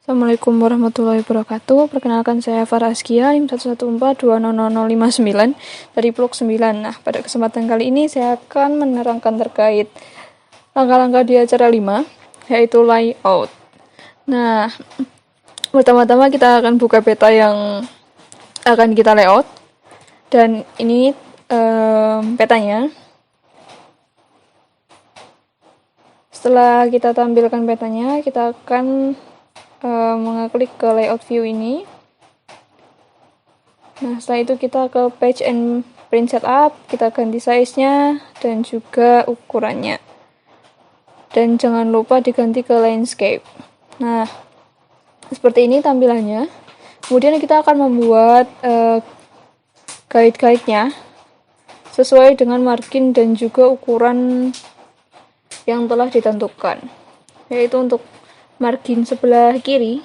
Assalamualaikum warahmatullahi wabarakatuh. Perkenalkan saya Farah Askia, NIM 114200059 dari Blok 9. Nah, pada kesempatan kali ini saya akan menerangkan terkait langkah-langkah di acara 5, yaitu layout. Nah, pertama-tama kita akan buka peta yang akan kita layout. Dan ini petanya. Setelah kita tampilkan petanya, kita akan mengeklik ke layout view ini. Nah, setelah itu kita ke page and print setup, kita ganti size-nya dan juga ukurannya. Dan jangan lupa diganti ke landscape. Nah, seperti ini tampilannya. Kemudian kita akan membuat guide-guide-nya sesuai dengan margin dan juga ukuran yang telah ditentukan. Yaitu untuk margin sebelah kiri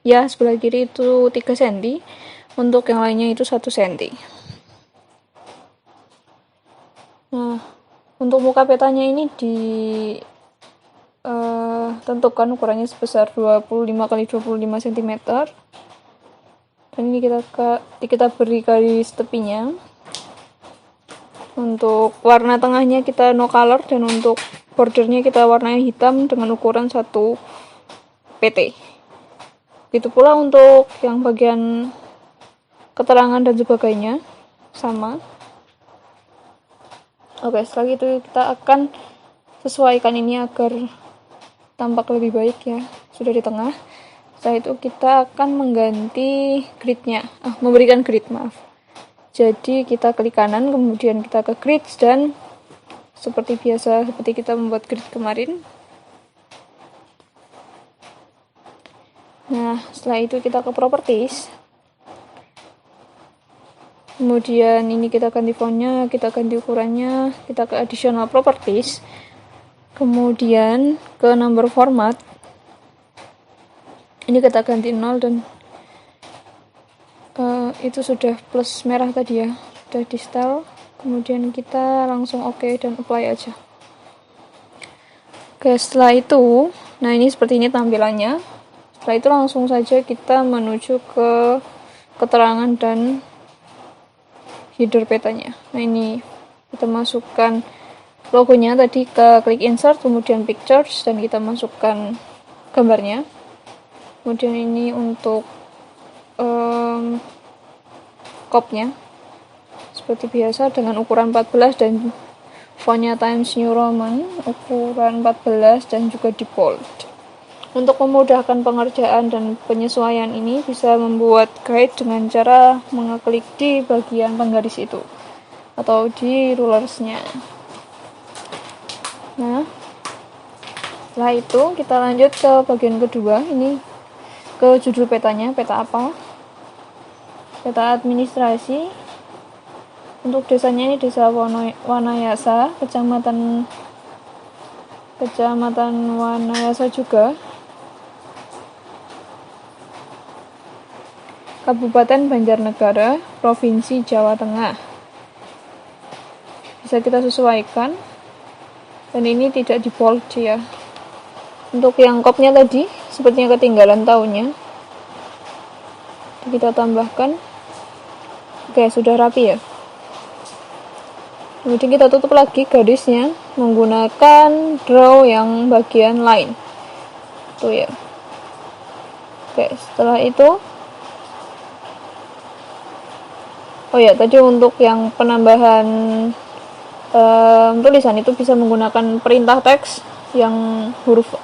sebelah kiri itu 3 cm, untuk yang lainnya itu 1 cm. Nah, untuk muka petanya ini ditentukan ukurannya sebesar 25x25 cm, dan ini kita beri garis tepinya. Untuk warna tengahnya kita no color, dan untuk bordernya kita warnanya hitam dengan ukuran 1 pt. Itu pula untuk yang bagian keterangan dan sebagainya sama. Oke, setelah itu kita akan sesuaikan ini agar tampak lebih baik ya. Sudah di tengah. Setelah itu kita akan mengganti gridnya, memberikan grid, maaf. Jadi kita klik kanan, kemudian kita ke grid, dan seperti biasa, seperti kita membuat grid kemarin. Nah, setelah itu kita ke properties. Kemudian ini kita ganti fontnya, kita ganti ukurannya, kita ke additional properties. Kemudian ke number format. Ini kita ganti 0, dan itu sudah plus merah tadi ya, sudah di style. Kemudian kita langsung oke dan apply aja. Oke, setelah itu, nah ini seperti ini tampilannya. Setelah itu langsung saja kita menuju ke keterangan dan header petanya. Nah, ini kita masukkan logonya tadi, ke klik insert, kemudian pictures, dan kita masukkan gambarnya. Kemudian ini untuk kopnya seperti biasa dengan ukuran 14 dan fontnya Times New Roman ukuran 14 dan juga di bold. Untuk memudahkan pengerjaan dan penyesuaian ini bisa membuat guide dengan cara mengeklik di bagian penggaris itu atau di rulersnya. Nah, setelah itu kita lanjut ke bagian kedua. Ini ke judul petanya, peta apa? Peta administrasi. Untuk desanya ini Desa Wanayasa, Kecamatan Wanayasa juga. Kabupaten Banjarnegara, Provinsi Jawa Tengah. Bisa kita sesuaikan. Dan ini tidak di bold ya. Untuk yang kopnya tadi, sepertinya ketinggalan tahunnya. Kita tambahkan. Oke, sudah rapi ya. Kemudian kita tutup lagi garisnya menggunakan draw yang bagian line. Tuh ya. Oke, setelah itu, tadi untuk yang penambahan tulisan itu bisa menggunakan perintah teks yang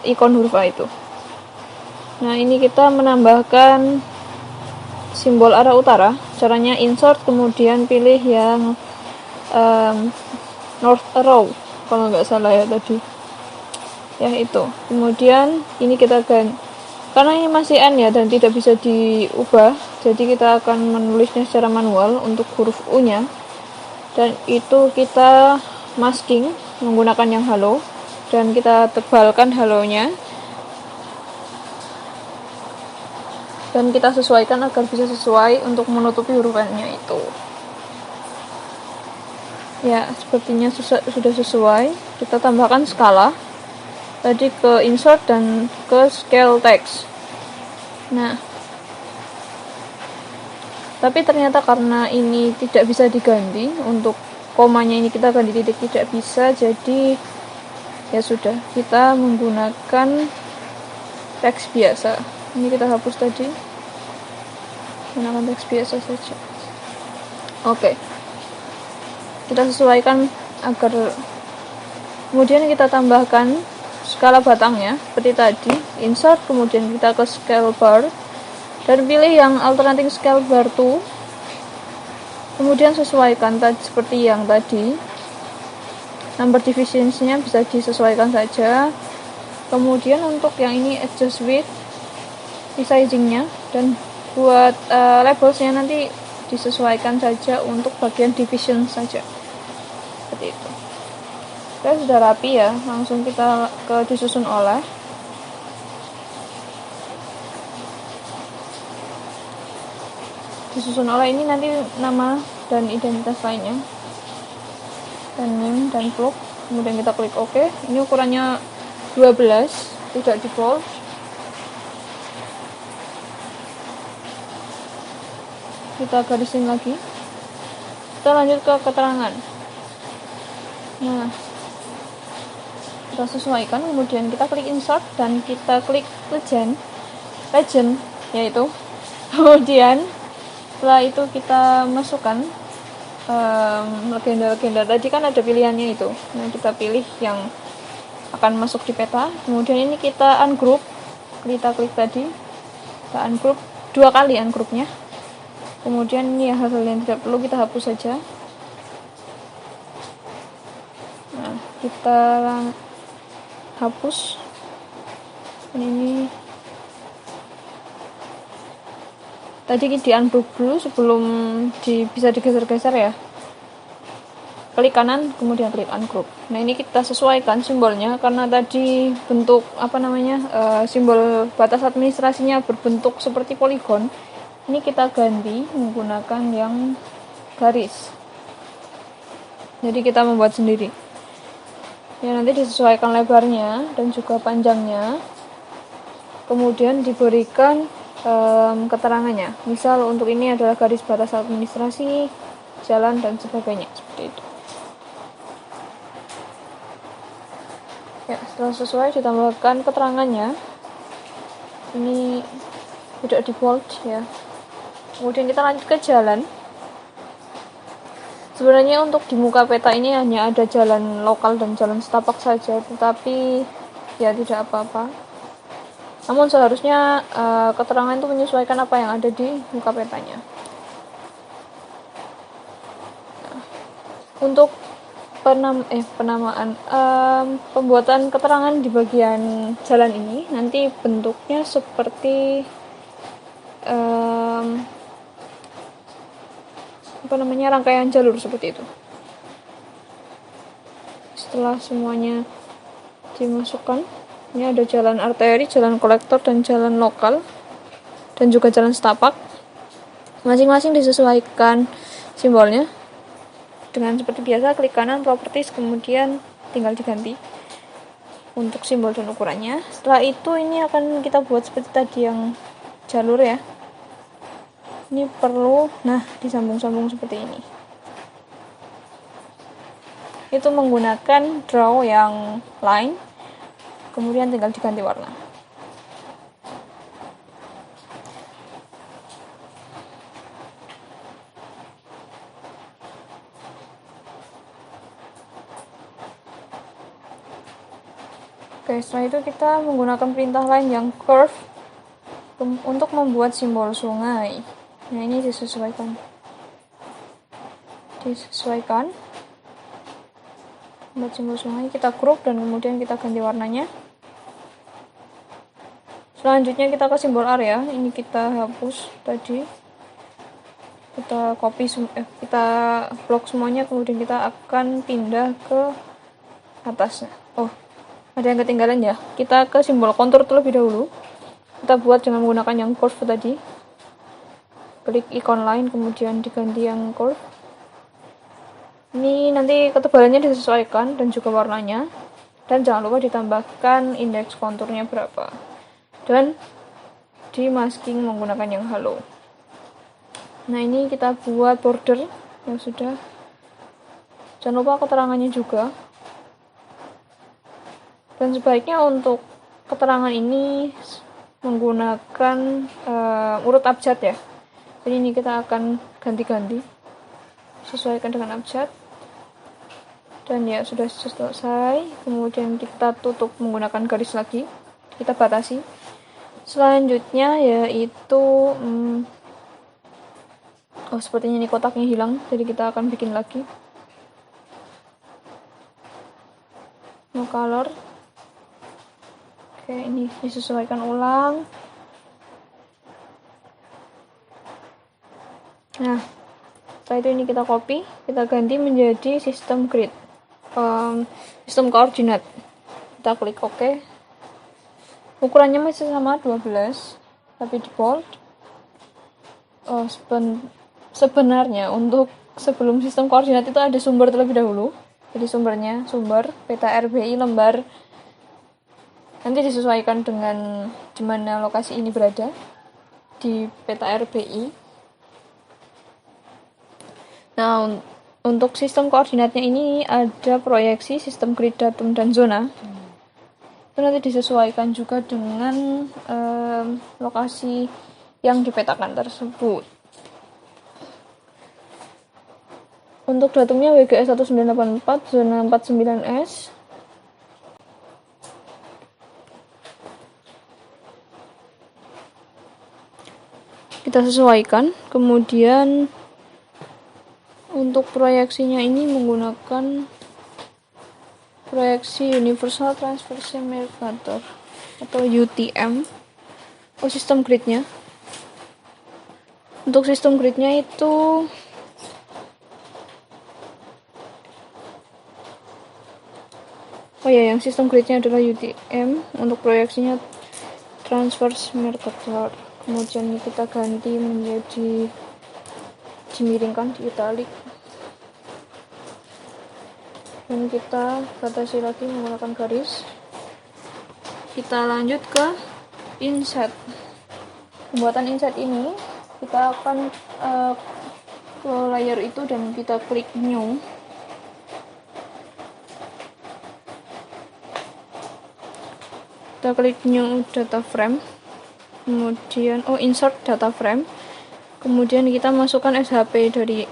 ikon huruf A itu. Nah, ini kita menambahkan simbol arah utara. Caranya insert, kemudian pilih yang north arrow kalau nggak salah ya tadi ya, itu. Kemudian ini kita karena ini masih N ya dan tidak bisa diubah, jadi kita akan menulisnya secara manual untuk huruf U nya, dan itu kita masking menggunakan yang halo, dan kita tebalkan halonya dan kita sesuaikan agar bisa sesuai untuk menutupi huruf N-nya itu. Ya, sepertinya sudah sesuai. Kita tambahkan skala tadi ke insert dan ke scale text. Nah, tapi ternyata karena ini tidak bisa diganti, untuk komanya ini kita ganti titik tidak bisa, jadi ya sudah, kita menggunakan teks biasa. Ini kita hapus tadi, menggunakan teks biasa saja. Oke, kita sesuaikan agar kemudian kita tambahkan skala batangnya seperti tadi, insert, kemudian kita ke scale bar dan pilih yang alternating scale bar to, kemudian sesuaikan seperti yang tadi, number divisions-nya bisa disesuaikan saja. Kemudian untuk yang ini adjust width, resizing-nya, dan buat labels-nya nanti disesuaikan saja untuk bagian division saja, seperti itu. Oke, sudah rapi ya, langsung kita ke disusun oleh. Disusun oleh ini nanti nama dan identitas lainnya, dan name dan plug, kemudian kita klik OK. Ini ukurannya 12, tidak di bold. Kita garisin lagi, kita lanjut ke keterangan. Nah, kita sesuaikan, kemudian kita klik insert dan kita klik legend, yaitu kemudian setelah itu kita masukkan legenda tadi, kan ada pilihannya itu. Nah, kita pilih yang akan masuk di peta, kemudian ini kita ungroup, kita klik tadi, kita ungroup 2 kali ungroupnya. Kemudian ini hal-hal yang tidak perlu kita hapus saja. Nah, kita hapus. Ini tadi di ungroup dulu sebelum bisa digeser-geser ya. Klik kanan, kemudian klik ungroup. Nah, ini kita sesuaikan simbolnya karena tadi bentuk simbol batas administrasinya berbentuk seperti poligon. Ini kita ganti menggunakan yang garis. Jadi kita membuat sendiri. Ya, nanti disesuaikan lebarnya dan juga panjangnya. Kemudian diberikan keterangannya. Misal untuk ini adalah garis batas administrasi, jalan dan sebagainya, seperti itu. Ya, setelah sesuai ditambahkan keterangannya. Ini tidak di bold ya. Kemudian kita lanjut ke jalan. Sebenarnya untuk di muka peta ini hanya ada jalan lokal dan jalan setapak saja, tetapi ya tidak apa-apa. Namun seharusnya keterangan itu menyesuaikan apa yang ada di muka petanya. Nah, untuk penamaan pembuatan keterangan di bagian jalan ini nanti bentuknya seperti rangkaian jalur seperti itu. Setelah semuanya dimasukkan, ini ada jalan arteri, jalan kolektor, dan jalan lokal, dan juga jalan setapak. Masing-masing disesuaikan simbolnya dengan seperti biasa, klik kanan properties, kemudian tinggal diganti untuk simbol dan ukurannya. Setelah itu ini akan kita buat seperti tadi yang jalur ya. Ini perlu disambung-sambung seperti ini. Itu menggunakan draw yang line, kemudian tinggal diganti warna. Oke, setelah itu kita menggunakan perintah lain yang curve untuk membuat simbol sungai. Nah, ini disesuaikan. Buat simbol sungai kita crop dan kemudian kita ganti warnanya. Selanjutnya kita ke simbol area. Ini kita hapus tadi. Kita copy kita blok semuanya, kemudian kita akan pindah ke atasnya. Oh, ada yang ketinggalan ya. Kita ke simbol kontur terlebih dahulu. Kita buat dengan menggunakan yang curve tadi. Klik ikon lain, kemudian diganti yang curve. Ini nanti ketebalannya disesuaikan dan juga warnanya. Dan jangan lupa ditambahkan indeks konturnya berapa. Dan di masking menggunakan yang halo. Nah, ini kita buat border yang sudah. Jangan lupa keterangannya juga. Dan sebaiknya untuk keterangan ini menggunakan urut abjad ya. Jadi ini kita akan ganti-ganti, sesuaikan dengan abjad. Dan ya sudah selesai. Kemudian kita tutup menggunakan garis lagi. Kita batasi. Selanjutnya yaitu sepertinya ini kotaknya hilang, jadi kita akan bikin lagi. No color. Oke, ini disesuaikan ulang. Nah, setelah itu ini kita copy, kita ganti menjadi sistem grid, sistem koordinat. Kita klik OK. Ukurannya masih sama 12, tapi di bold. Sebenarnya untuk sebelum sistem koordinat itu ada sumber terlebih dahulu. Jadi sumber peta RBI lembar, nanti disesuaikan dengan di mana lokasi ini berada di peta RBI. Nah, untuk sistem koordinatnya ini ada proyeksi sistem grid, datum, dan zona. Itu nanti disesuaikan juga dengan lokasi yang dipetakan tersebut. Untuk datumnya WGS 1984, zona 49S. Kita sesuaikan. Kemudian untuk proyeksinya ini menggunakan proyeksi Universal Transversal Mercator atau UTM. Sistem gridnya. Untuk sistem gridnya itu yang sistem gridnya adalah UTM. Untuk proyeksinya Transverse Mercator. Kemudian kita ganti menjadi dimiringkan di italic. Dan kita batasi lagi menggunakan garis. Kita lanjut ke inset. Pembuatan inset ini kita akan ke layer itu dan kita klik new. Kita klik new data frame, kemudian insert data frame, kemudian kita masukkan SHP dari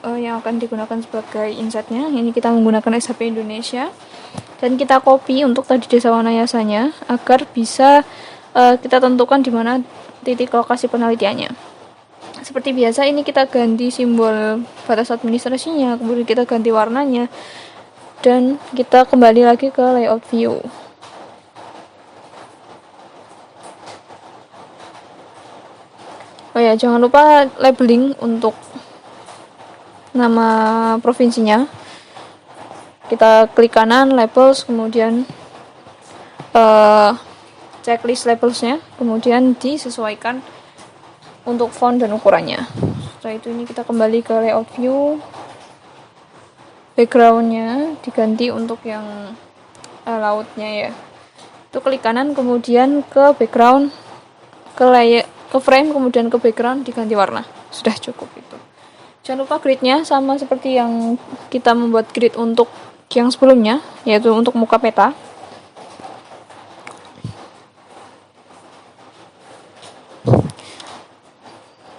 yang akan digunakan sebagai insetnya. Ini kita menggunakan SHP Indonesia, dan kita copy untuk tadi desa Wanayasanya agar bisa kita tentukan di mana titik lokasi penelitiannya. Seperti biasa, ini kita ganti simbol batas administrasinya, kemudian kita ganti warnanya, dan kita kembali lagi ke layout view. Jangan lupa labeling untuk nama provinsinya. Kita klik kanan labels, kemudian checklist labelsnya, kemudian disesuaikan untuk font dan ukurannya. Setelah itu ini kita kembali ke layout view. Backgroundnya diganti untuk yang lautnya ya. Itu klik kanan, kemudian ke background, ke frame, kemudian ke background, diganti warna. Sudah cukup itu. Jangan lupa gridnya sama seperti yang kita membuat grid untuk yang sebelumnya, yaitu untuk muka peta.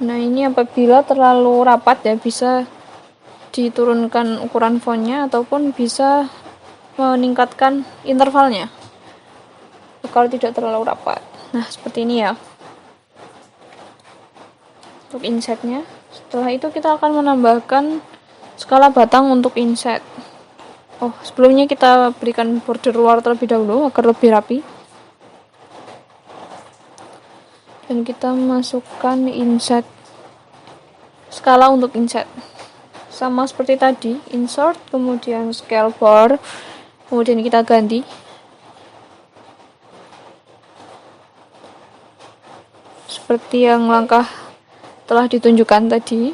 Nah, ini apabila terlalu rapat ya bisa diturunkan ukuran fontnya ataupun bisa meningkatkan intervalnya kalau tidak terlalu rapat. Nah, seperti ini ya untuk insetnya. Setelah itu kita akan menambahkan skala batang untuk inset. Sebelumnya kita berikan border luar terlebih dahulu agar lebih rapi. Dan kita masukkan inset, skala untuk inset. Sama seperti tadi, insert, kemudian scale bar, kemudian kita ganti. Seperti yang langkah telah ditunjukkan tadi.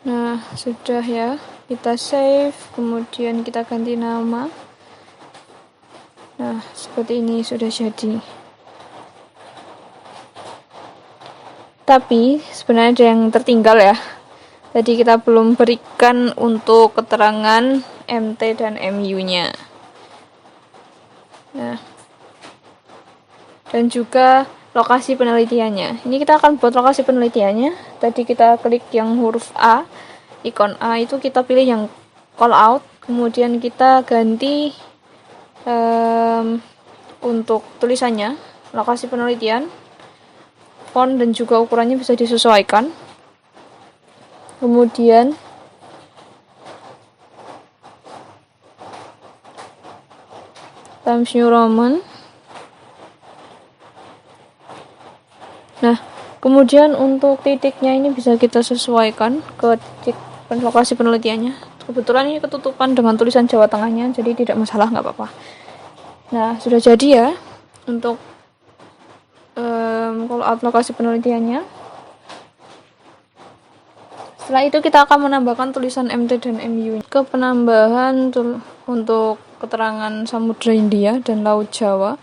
Nah, sudah ya. Kita save, kemudian kita ganti nama. Nah, seperti ini sudah jadi. Tapi sebenarnya ada yang tertinggal ya. Tadi kita belum berikan untuk keterangan MT dan MU-nya. Nah, dan juga lokasi penelitiannya. Ini kita akan buat lokasi penelitiannya. Tadi kita klik yang huruf A, ikon A itu kita pilih yang call out. Kemudian kita ganti untuk tulisannya, lokasi penelitian, font dan juga ukurannya bisa disesuaikan. Kemudian Times New Roman. Nah, kemudian untuk titiknya ini bisa kita sesuaikan ke titik lokasi penelitiannya. Kebetulan ini ketutupan dengan tulisan Jawa Tengahnya, jadi tidak masalah, nggak apa-apa. Nah, sudah jadi ya untuk call out lokasi penelitiannya. Setelah itu kita akan menambahkan tulisan MT dan MU ke penambahan untuk keterangan Samudra Hindia dan Laut Jawa.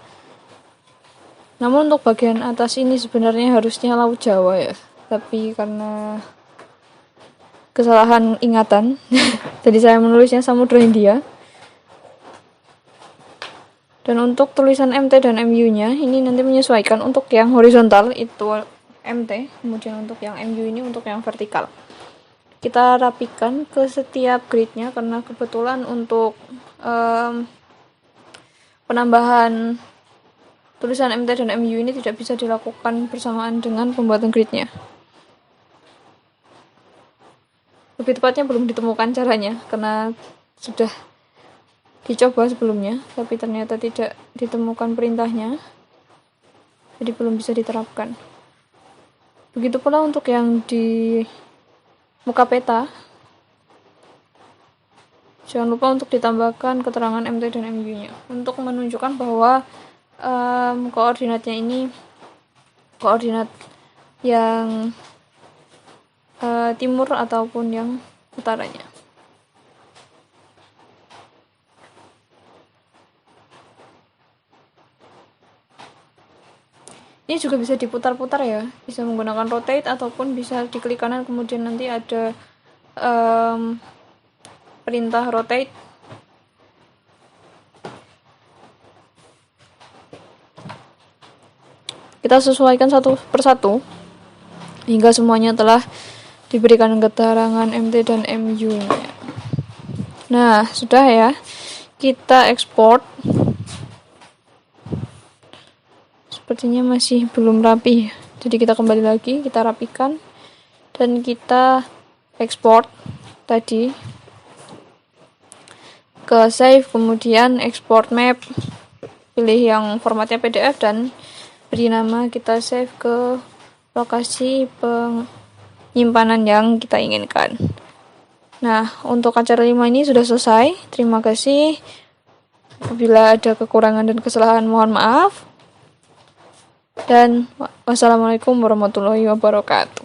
Namun untuk bagian atas ini sebenarnya harusnya Laut Jawa ya, tapi karena kesalahan ingatan jadi saya menulisnya Samudra Hindia. Dan untuk tulisan MT dan MU-nya ini nanti menyesuaikan. Untuk yang horizontal itu MT, kemudian untuk yang MU ini untuk yang vertikal. Kita rapikan ke setiap grid-nya karena kebetulan untuk penambahan tulisan MT dan MU ini tidak bisa dilakukan bersamaan dengan pembuatan grid-nya. Lebih tepatnya belum ditemukan caranya karena sudah dicoba sebelumnya, tapi ternyata tidak ditemukan perintahnya, jadi belum bisa diterapkan. Begitu pula untuk yang di muka peta, jangan lupa untuk ditambahkan keterangan MT dan MU-nya untuk menunjukkan bahwa koordinatnya ini koordinat yang timur ataupun yang utaranya. Ini juga bisa diputar-putar ya, bisa menggunakan rotate ataupun bisa diklik kanan kemudian nanti ada perintah rotate. Kita sesuaikan satu persatu hingga semuanya telah diberikan keterangan MT dan MU-nya. Nah, sudah ya. Kita ekspor. Sepertinya masih belum rapi, jadi kita kembali lagi, kita rapikan dan kita ekspor tadi ke save, kemudian export map, pilih yang formatnya PDF dan beri nama, kita save ke lokasi penyimpanan yang kita inginkan. Nah, untuk acara 5 ini sudah selesai. Terima kasih. Apabila ada kekurangan dan kesalahan mohon maaf. Dan wassalamualaikum warahmatullahi wabarakatuh.